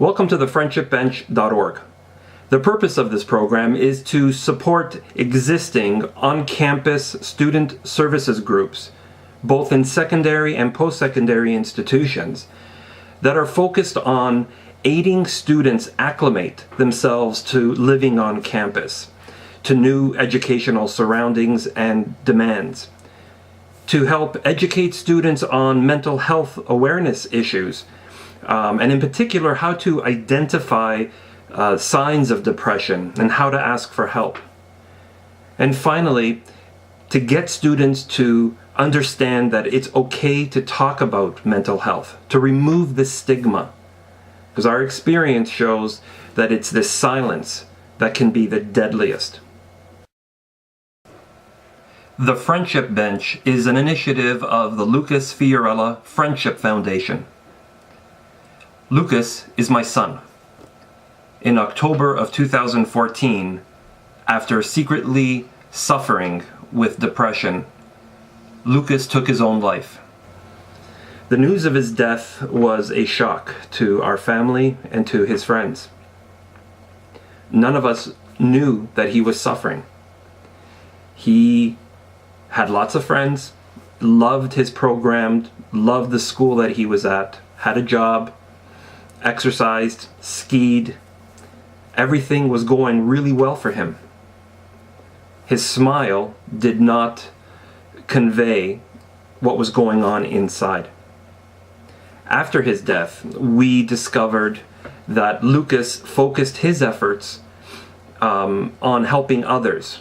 Welcome to the friendshipbench.org. The purpose of this program is to support existing on-campus student services groups, both in secondary and post-secondary institutions, that are focused on aiding students acclimate themselves to living on campus, to new educational surroundings and demands, to help educate students on mental health awareness issues, and in particular how to identify signs of depression and how to ask for help. And finally, to get students to understand that it's okay to talk about mental health, to remove the stigma. Because our experience shows that it's this silence that can be the deadliest. The Friendship Bench is an initiative of the Sam Fiorella Friendship Foundation. Lucas is my son. In October of 2014, after secretly suffering with depression, Lucas took his own life. The news of his death was a shock to our family and to his friends. None of us knew that he was suffering. He had lots of friends, loved his program, loved the school that he was at, had a job, exercised, skied. Everything was going really well for him. His smile did not convey what was going on inside. After his death, we discovered that Lucas focused his efforts on helping others,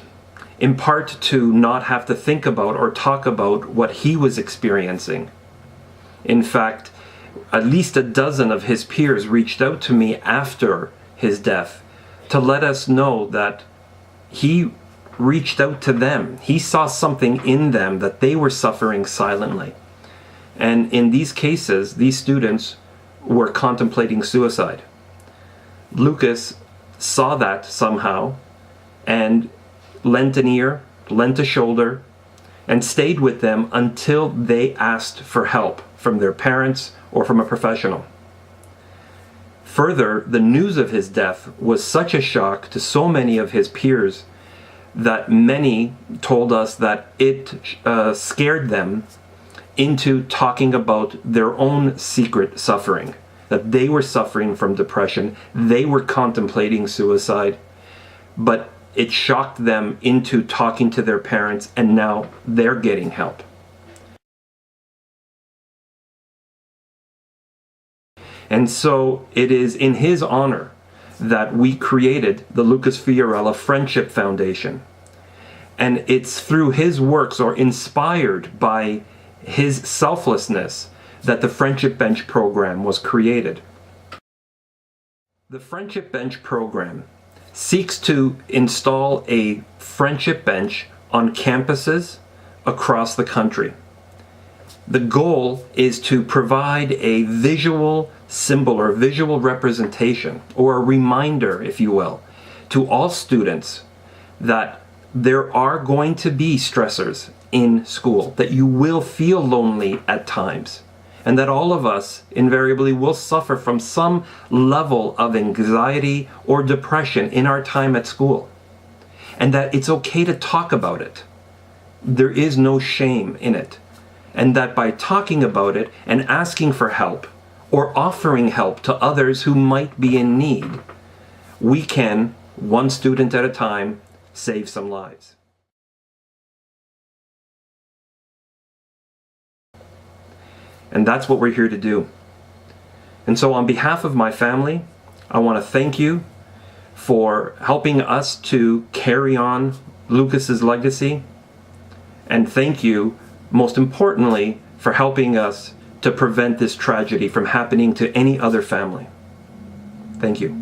in part to not have to think about or talk about what he was experiencing. In fact, at least a dozen of his peers reached out to me after his death to let us know that he reached out to them. He saw something in them that they were suffering silently. And in these cases, these students were contemplating suicide. Lucas saw that somehow and lent an ear, lent a shoulder, and stayed with them until they asked for help from their parents or from a professional. Further, the news of his death was such a shock to so many of his peers that many told us that it scared them into talking about their own secret suffering, that they were suffering from depression, they were contemplating suicide, but it shocked them into talking to their parents, and now they're getting help. And so it is in his honor that we created the Sam Fiorella Friendship Foundation. And it's through his works, or inspired by his selflessness, that the Friendship Bench program was created. The Friendship Bench program seeks to install a friendship bench on campuses across the country. The goal is to provide a visual symbol or visual representation, or a reminder, if you will, to all students that there are going to be stressors in school, that you will feel lonely at times, and that all of us invariably will suffer from some level of anxiety or depression in our time at school, and that it's okay to talk about it. There is no shame in it, and that by talking about it and asking for help or offering help to others who might be in need, we can, one student at a time, save some lives. And that's what we're here to do. And so on behalf of my family, I want to thank you for helping us to carry on Lucas's legacy. And thank you, most importantly, for helping us to prevent this tragedy from happening to any other family. Thank you.